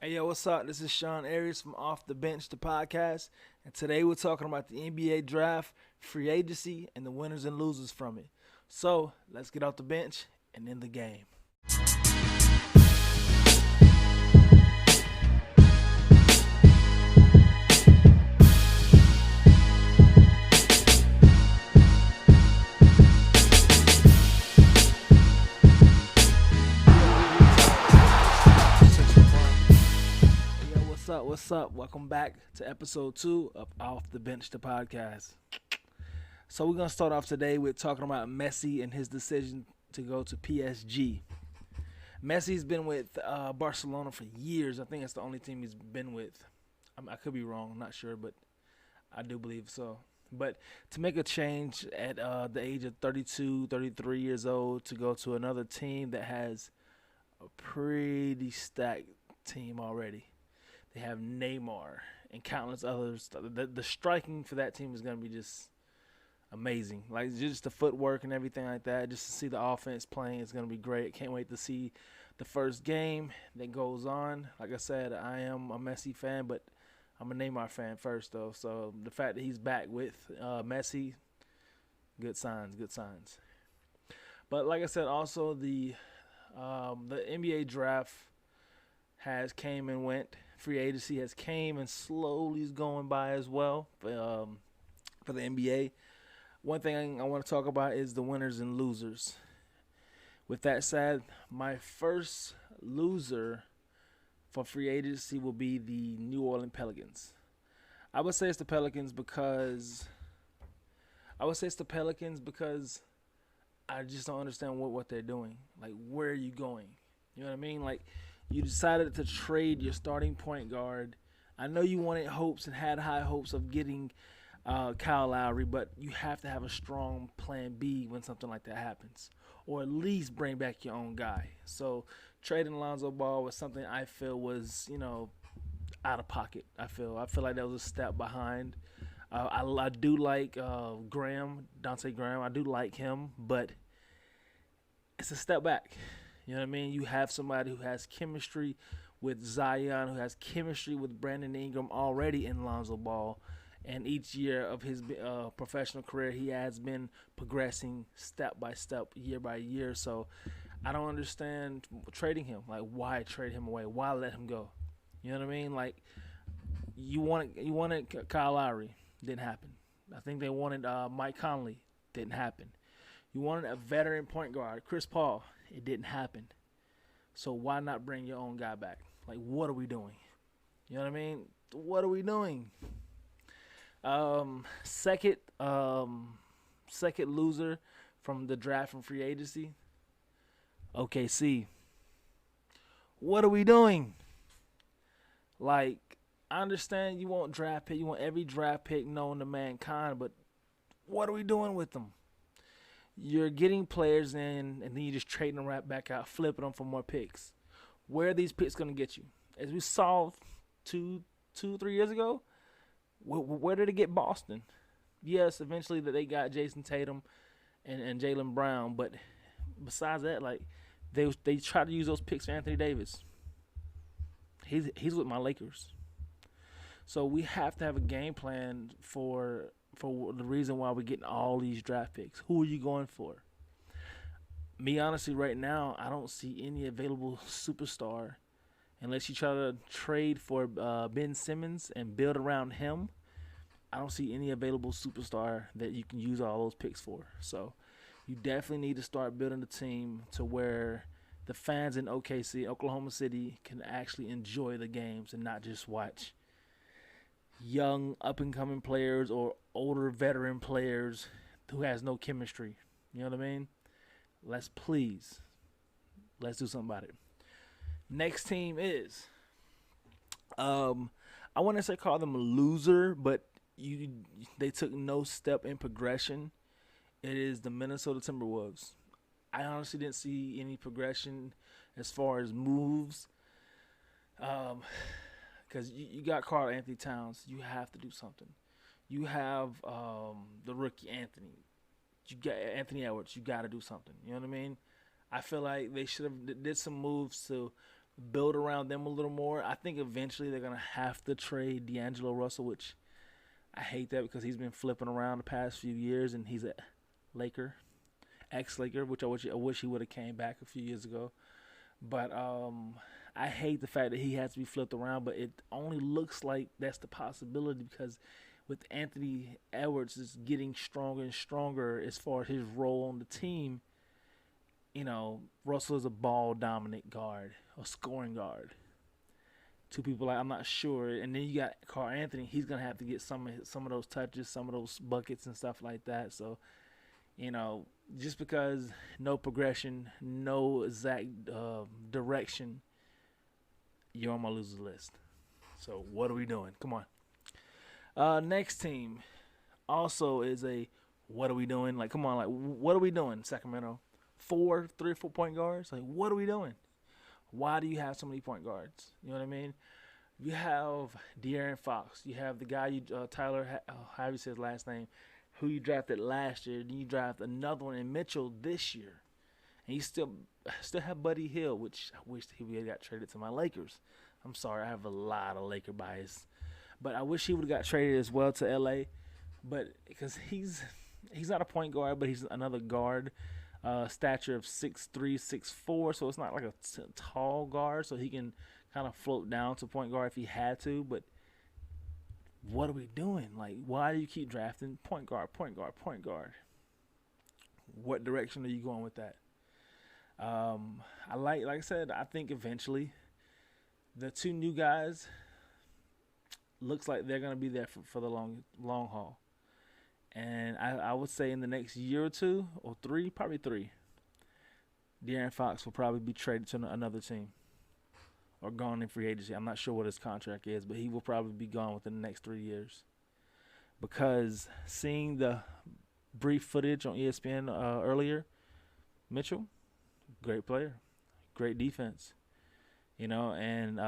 Hey yo, what's up? This is Sean Arias from Off the Bench, the podcast, and today we're talking about the NBA draft, free agency, and the winners and losers from it. So let's get off the bench and in the game. Hey yo, what's up? What's up? Welcome back to episode 2 of Off the Bench, the podcast. So we're gonna start off today with talking about Messi and his decision to go to PSG. Messi's been with Barcelona for years. I think it's the only team he's been with. I could be wrong. I'm not sure, but I do believe so. But to make a change at the age of 32, 33 years old to go to another team that has a pretty stacked team already. They have Neymar and countless others. The striking for that team is going to be just amazing. Like just the footwork and everything like that. Just to see the offense playing is going to be great. Can't wait to see the first game that goes on. Like I said, I am a Messi fan, but I'm a Neymar fan first though. So the fact that he's back with Messi, good signs. Good signs. But like I said, also the NBA draft has came and went. Free agency has came and slowly is going by as well for the NBA. One thing I want to talk about is the winners and losers. With that said, my first loser for free agency will be the New Orleans Pelicans. I would say it's the Pelicans because I just don't understand what they're doing. Like, where are you going? You know what I mean? Like, you decided to trade your starting point guard. I know you wanted hopes and had high hopes of getting Kyle Lowry, but you have to have a strong plan B when something like that happens, or at least bring back your own guy. So trading Lonzo Ball was something I feel was out of pocket. I feel like that was a step behind. I do like Dante Graham. I do like him, but it's a step back. You know what I mean? You have somebody who has chemistry with Zion, who has chemistry with Brandon Ingram already in Lonzo Ball. And each year of his professional career, he has been progressing step by step, year by year. So I don't understand trading him. Like, why trade him away? Why let him go? You know what I mean? Like, you wanted Kyle Lowry, didn't happen. I think they wanted Mike Conley, didn't happen. You wanted a veteran point guard, Chris Paul, it didn't happen. So why not bring your own guy back? Like, what are we doing? You know what I mean? What are we doing? Second, second loser from the draft from free agency. OKC. What are we doing? Like, I understand you want draft pick, you want every draft pick known to mankind, but what are we doing with them? You're getting players in, and then you just trading them right back out, flipping them for more picks. Where are these picks going to get you? As we saw 3 years ago, where did it get Boston? Yes, eventually that they got Jason Tatum and Jalen Brown, but besides that, like they try to use those picks for Anthony Davis. He's with my Lakers, so we have to have a game plan for the reason why we're getting all these draft picks. Who are you going for? Me, honestly, right now, I don't see any available superstar unless you try to trade for Ben Simmons and build around him. I don't see any available superstar that you can use all those picks for. So you definitely need to start building the team to where the fans in OKC, Oklahoma City, can actually enjoy the games and not just watch young up-and-coming players or older veteran players who has no chemistry. You know what I mean? Let's do something about it. Next team is, I want to say call them a loser, but they took no step in progression. It is the Minnesota Timberwolves. I honestly didn't see any progression as far as moves. Because you got Karl Anthony Towns. You have to do something. You have the rookie Anthony. You got Anthony Edwards. You got to do something. You know what I mean? I feel like they should have did some moves to build around them a little more. I think eventually they're gonna have to trade D'Angelo Russell, which I hate that because he's been flipping around the past few years, and he's a Laker, ex-Laker, which I wish he would have came back a few years ago. But I hate the fact that he has to be flipped around. But it only looks like that's the possibility because with Anthony Edwards is getting stronger and stronger as far as his role on the team. Russell is a ball dominant guard, a scoring guard. Two people like I'm not sure, and then you got Carl Anthony. He's gonna have to get some of those touches, some of those buckets and stuff like that. So just because no progression, no exact direction, you're on my losers list. So what are we doing? Come on. Next team also is a what are we doing? Like, come on, like what are we doing, Sacramento? 3 or 4 point guards. Like, what are we doing? Why do you have so many point guards? You know what I mean? You have De'Aaron Fox. You have the guy Tyler, however you say his last name, who you drafted last year. Then you draft another one in Mitchell this year, and you still have Buddy Hield, which I wish he would have got traded to my Lakers. I'm sorry, I have a lot of Laker bias, but I wish he would have got traded as well to LA. But because he's not a point guard, but he's another guard. Stature of 6'3", 6'4", so it's not like a tall guard, so he can kind of float down to point guard if he had to. But what are we doing? Like, why do you keep drafting point guard, point guard, point guard? What direction are you going with that? Like I said, I think eventually the two new guys looks like they're gonna be there for the long haul. And I would say in the next year or two or three, probably three, De'Aaron Fox will probably be traded to another team or gone in free agency. I'm not sure what his contract is, but he will probably be gone within the next 3 years. Because seeing the brief footage on ESPN earlier, Mitchell, great player, great defense, and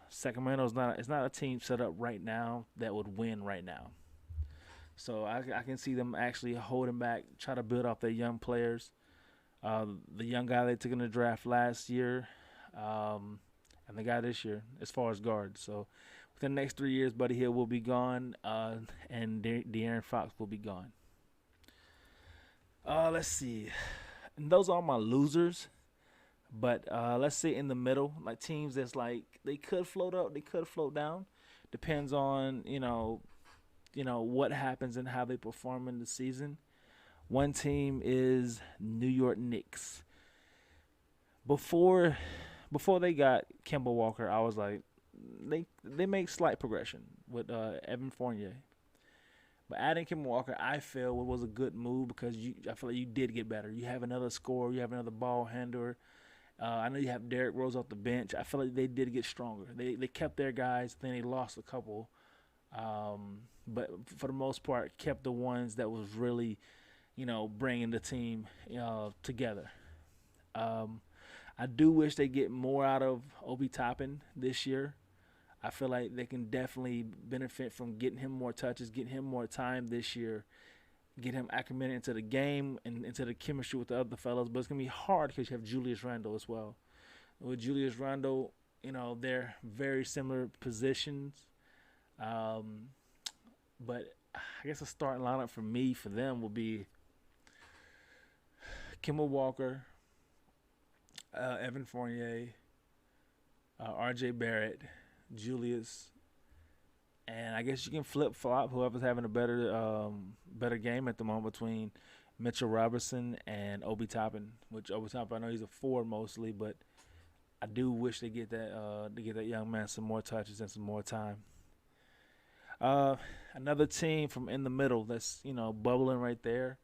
Sacramento's not a team set up right now that would win right now. So I can see them actually holding back, try to build off their young players. The young guy they took in the draft last year, and the guy this year, as far as guards. So within the next 3 years, Buddy Hield will be gone, and De'Aaron Fox will be gone. Let's see. And those are my losers. But let's say in the middle, like teams that's like they could float up, they could float down. Depends on what happens and how they perform in the season. One team is New York Knicks. Before they got Kemba Walker, I was like, they make slight progression with Evan Fournier. But adding Kemba Walker, I feel was a good move because I feel like you did get better. You have another scorer, you have another ball handler. I know you have Derrick Rose off the bench. I feel like they did get stronger. They kept their guys, then they lost a couple. But for the most part, kept the ones that was really, bringing the team together. I do wish they get more out of Obi Toppin this year. I feel like they can definitely benefit from getting him more touches, getting him more time this year, get him acclimated into the game and into the chemistry with the other fellows. But it's going to be hard because you have Julius Randle as well. With Julius Randle, they're very similar positions. But I guess a starting lineup for them will be Kemba Walker, Evan Fournier, R.J. Barrett, Julius, and I guess you can flip-flop whoever's having a better game at the moment between Mitchell Robinson and Obi Toppin. Which Obi Toppin, I know he's a forward mostly, but I do wish they get that young man some more touches and some more time. Another team from in the middle that's bubbling right there,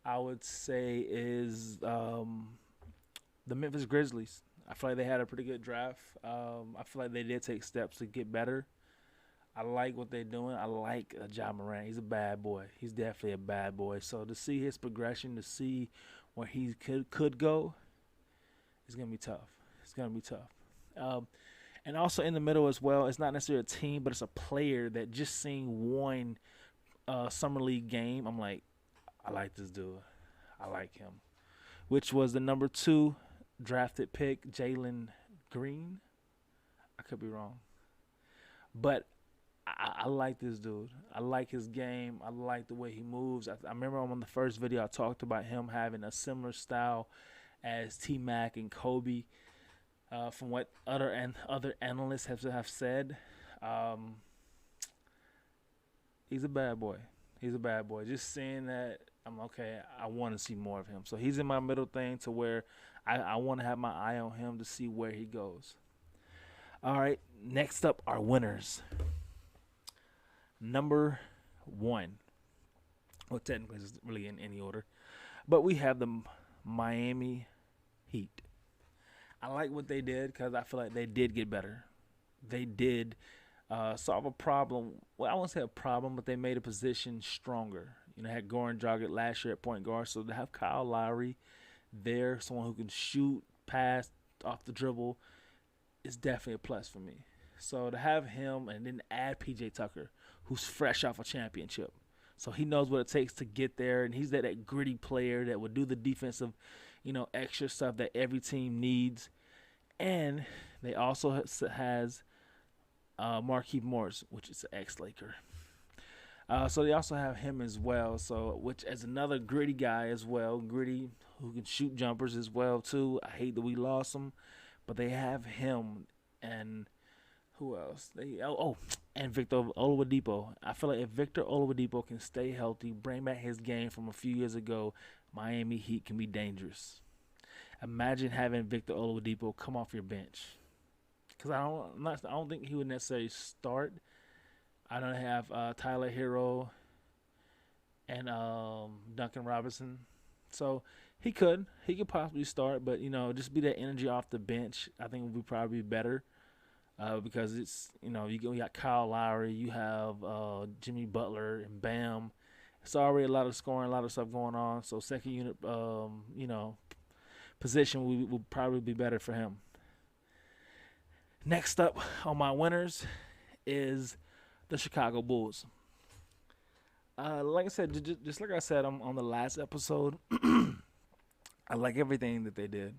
I would say is the Memphis Grizzlies. I feel like they had a pretty good draft. I feel like they did take steps to get better. I like what they're doing. I like Ja Morant. He's a bad boy. He's definitely a bad boy. So to see his progression, to see where he could go, it's gonna be tough. It's gonna be tough. And also in the middle as well, it's not necessarily a team, but it's a player that just seeing one summer league game, I'm like, I like this dude. I like him. Which was the number 2 drafted pick, Jalen Green. I could be wrong, but I like this dude. I like his game. I like the way he moves. I remember on the first video I talked about him having a similar style as T Mac and Kobe. From what other analysts have said, um, he's a bad boy. He's a bad boy. Just seeing that, I'm okay. I want to see more of him. So he's in my middle thing to where I want to have my eye on him to see where he goes. All right. Next up are winners. Number one. Well, technically, it's really in any order, but we have the Miami Heat. I like what they did because I feel like they did get better. They did solve a problem. Well, I won't say a problem, but they made a position stronger. Had Goran Dragic last year at point guard, so to have Kyle Lowry there, someone who can shoot, pass, off the dribble, is definitely a plus for me. So to have him and then add PJ Tucker, who's fresh off a championship. So he knows what it takes to get there, and he's that gritty player that would do the defensive, extra stuff that every team needs. And they also has Markieff Morris, which is an ex-Laker. So they also have him as well. So which as another gritty guy as well, gritty who can shoot jumpers as well too. I hate that we lost him, but they have him and who else? And Victor Oladipo. I feel like if Victor Oladipo can stay healthy, bring back his game from a few years ago, Miami Heat can be dangerous. Imagine having Victor Oladipo come off your bench, because I don't think he would necessarily start. I don't have Tyler Hero and Duncan Robinson, so he could possibly start, but just be that energy off the bench. I think would be probably better. Because it's you got Kyle Lowry, you have Jimmy Butler and Bam. It's already a lot of scoring, a lot of stuff going on. So second unit, position will probably be better for him. Next up on my winners is the Chicago Bulls. Like I said, just like I said on the last episode, I like everything that they did.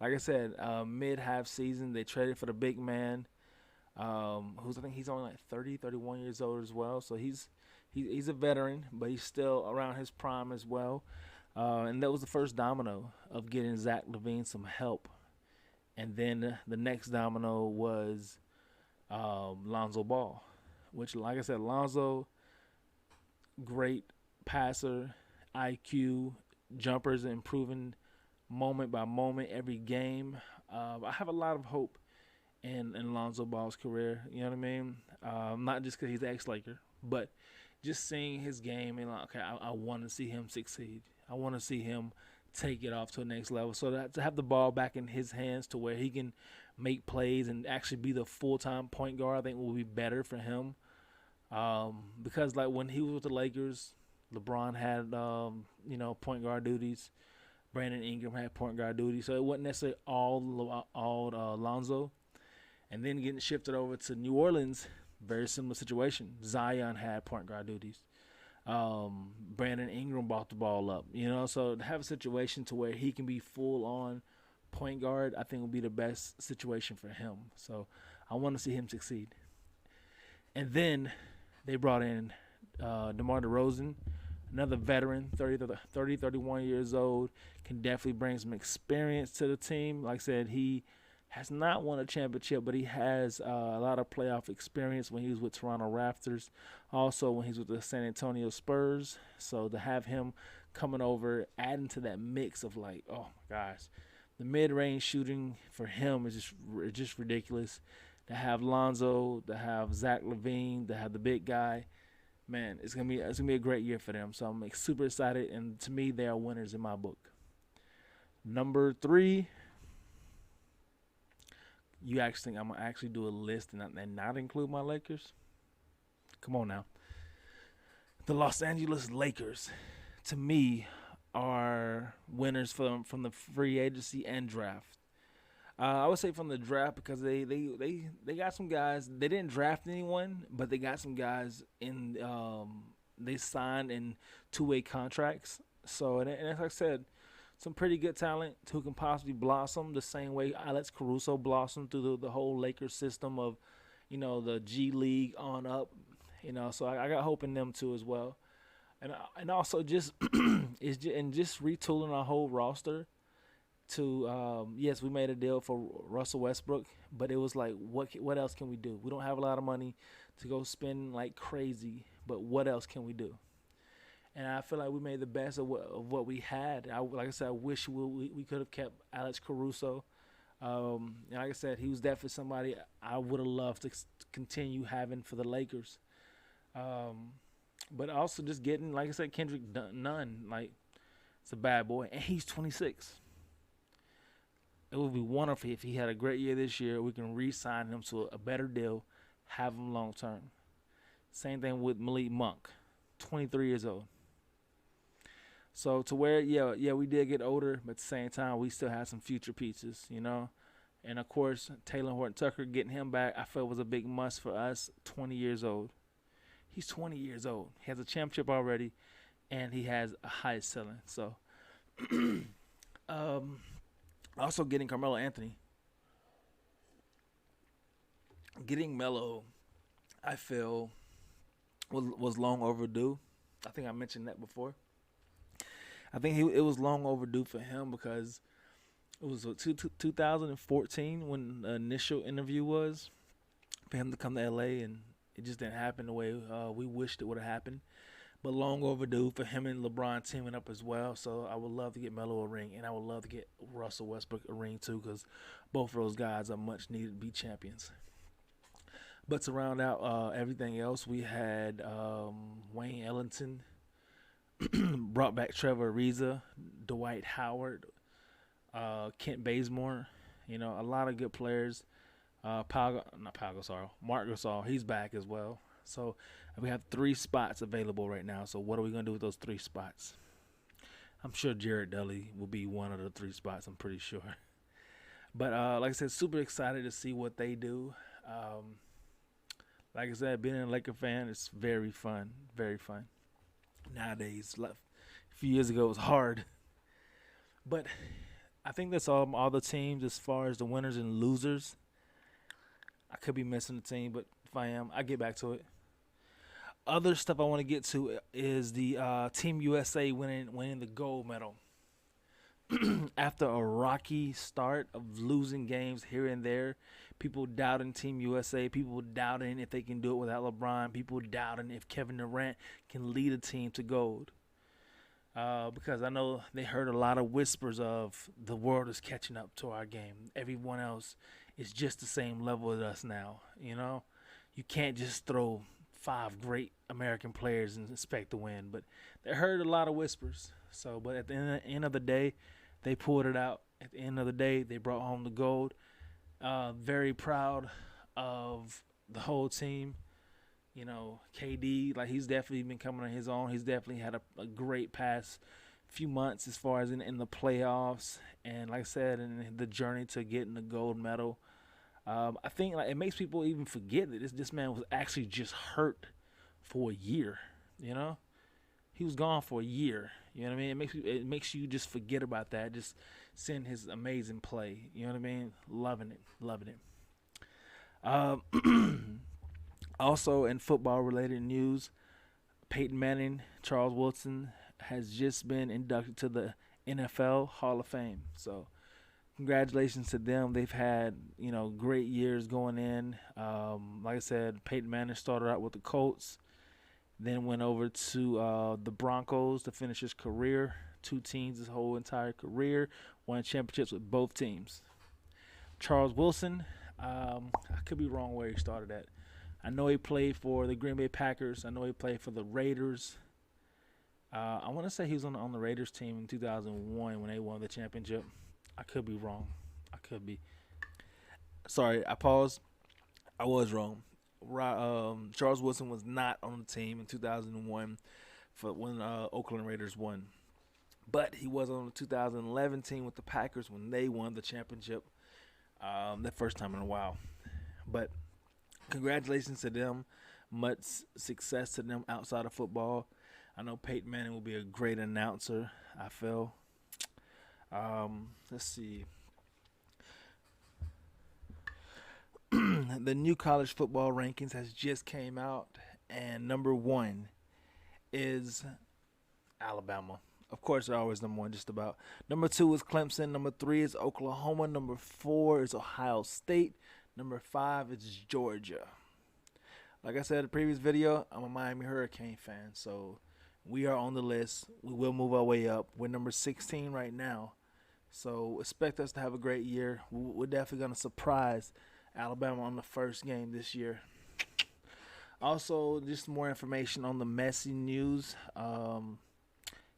Like I said, mid-half season, they traded for the big man, who's I think he's only like 30, 31 years old as well. So he's a veteran, but he's still around his prime as well. And that was the first domino of getting Zach LaVine some help. And then the next domino was Lonzo Ball, which, like I said, Lonzo, great passer, IQ, jumpers improving moment by moment every game. I have a lot of hope in Lonzo Ball's career. You know what I mean? Not just because he's an ex-Laker, but just seeing his game and like, okay, I want to see him succeed. I want to see him take it off to the next level. So to have the ball back in his hands to where he can make plays and actually be the full-time point guard, I think will be better for him. Because like when he was with the Lakers, LeBron had point guard duties. Brandon Ingram had point guard duty, so it wasn't necessarily all Lonzo. And then getting shifted over to New Orleans, very similar situation. Zion had point guard duties. Brandon Ingram brought the ball up, so to have a situation to where he can be full on point guard, I think will be the best situation for him. So I want to see him succeed. And then they brought in DeMar DeRozan, another veteran, 31 years old, can definitely bring some experience to the team. Like I said, he has not won a championship, but he has a lot of playoff experience when he was with Toronto Raptors, also when he's with the San Antonio Spurs. So to have him coming over, adding to that mix of like, oh my gosh, the mid-range shooting for him is just ridiculous. To have Lonzo, to have Zach LaVine, to have the big guy. Man, it's gonna be a great year for them. So I'm super excited, and to me, they are winners in my book. Number 3, you actually think I'm gonna actually do a list and not include my Lakers? Come on now. The Los Angeles Lakers, to me, are winners from the free agency and draft. I would say from the draft because they got some guys. They didn't draft anyone, but they got some guys in. They signed in 2-way contracts. So and like I said, some pretty good talent who can possibly blossom the same way Alex Caruso blossomed through the whole Lakers system of, the G League on up. So I got hope in them too as well. And also just just retooling our whole roster to yes, we made a deal for Russell Westbrook, but it was like what else can we do? We don't have a lot of money to go spend like crazy, but what else can we do? And I feel like we made the best of what we had. Like I said, I wish we could have kept Alex Caruso. And like I said, he was definitely somebody I would have loved to continue having for the Lakers. But also just getting, like I said, Kendrick Nunn, like, it's a bad boy, and he's 26. It would be wonderful if he had a great year this year. We can re-sign him to a better deal, have him long term. Same thing with Malik Monk, 23 years old. So to where, yeah, we did get older, but at the same time, we still have some future pieces, And of course, Taylor Horton Tucker, getting him back, I felt was a big must for us. 20 years old. He's 20 years old. He has a championship already, and he has a high ceiling. So, also getting Carmelo Anthony. Getting Melo, I feel, was long overdue. I think I mentioned that before. I think it was long overdue for him because it was 2014 when the initial interview was for him to come to LA, and it just didn't happen the way we wished it would have happened. But long overdue for him and LeBron teaming up as well. So I would love to get Melo a ring, and I would love to get Russell Westbrook a ring too, because both of those guys are much needed to be champions. But to round out everything else, we had Wayne Ellington, brought back Trevor Ariza, Dwight Howard, Kent Bazemore, a lot of good players. Mark Gasol, he's back as well. So we have 3 spots available right now. So what are we going to do with those 3 spots? I'm sure Jared Dudley will be one of the 3 spots, I'm pretty sure. But like I said, super excited to see what they do. Like I said, being a Laker fan is very fun, very fun. Nowadays, a few years ago, it was hard. But I think that's all the teams as far as the winners and losers. I could be missing a team, but if I am, I get back to it. Other stuff I want to get to is the Team USA winning the gold medal. After a rocky start of losing games here and there, people doubting Team USA, people doubting if they can do it without LeBron, people doubting if Kevin Durant can lead a team to gold. Because I know they heard a lot of whispers of the world is catching up to our game. Everyone else is just the same level as us now. You can't just throw 5 great American players and expect to win. But they heard a lot of whispers. So, but at the end of the day, they pulled it out. At the end of the day, they brought home the gold. Very proud of the whole team. KD, like, he's definitely been coming on his own. He's definitely had a great past few months as far as in the playoffs. And like I said, in the journey to getting the gold medal. I think it makes people even forget that this man was actually just hurt for a year. He was gone for a year. You know what I mean? It makes you just forget about that. Just seeing his amazing play. You know what I mean? Loving it. Also, in football-related news, Peyton Manning, Charles Woodson has just been inducted to the NFL Hall of Fame. So, congratulations to them. They've had, great years going in. Like I said, Peyton Manning started out with the Colts, then went over to the Broncos to finish his career. 2 teams his whole entire career. Won championships with both teams. Charles Wilson, I could be wrong where he started at. I know he played for the Green Bay Packers. I know he played for the Raiders. I want to say he was on the Raiders team in 2001 when they won the championship. I could be wrong. I could be. Sorry, I paused. I was wrong. Charles Wilson was not on the team in 2001 for when Oakland Raiders won. But he was on the 2011 team with the Packers when they won the championship the first time in a while. But congratulations to them. Much success to them outside of football. I know Peyton Manning will be a great announcer, I feel. Let's see. The new college football rankings has just came out, and number one is Alabama. Of course, they're always number one, just about. Number two is Clemson. Number three is Oklahoma. Number four is Ohio State. Number five is Georgia. Like I said in the previous video, I'm a Miami Hurricane fan, so we are on the list. We will move our way up. We're number 16 right now, so expect us to have a great year. We're definitely going to surprise Alabama on the first game this year. Also, just more information on the Messi news.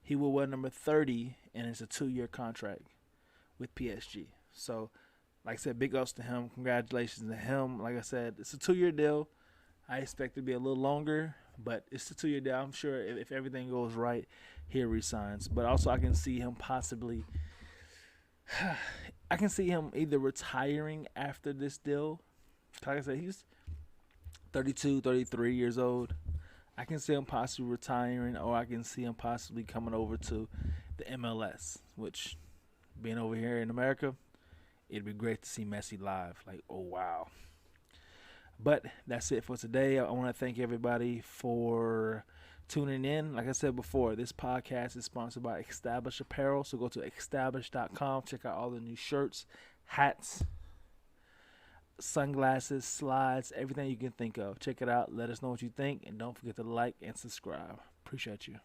He will wear number 30, and it's a 2-year contract with PSG. So, like I said, big ups to him. Congratulations to him. Like I said, it's a 2-year deal. I expect it to be a little longer, but it's a 2-year deal. I'm sure if everything goes right, he resigns. But also, I can see him possibly I can see him either retiring after this deal. Like I said, he's 32, 33 years old. I can see him possibly retiring, or I can see him possibly coming over to the MLS, which, being over here in America, it'd be great to see Messi live. Like, oh, wow. But that's it for today. I want to thank everybody for tuning in. Like I said before, this podcast is sponsored by Establish Apparel. So go to establish.com. Check out all the new shirts, hats, sunglasses, slides, everything you can think of. Check it out. Let us know what you think. And don't forget to like and subscribe. Appreciate you.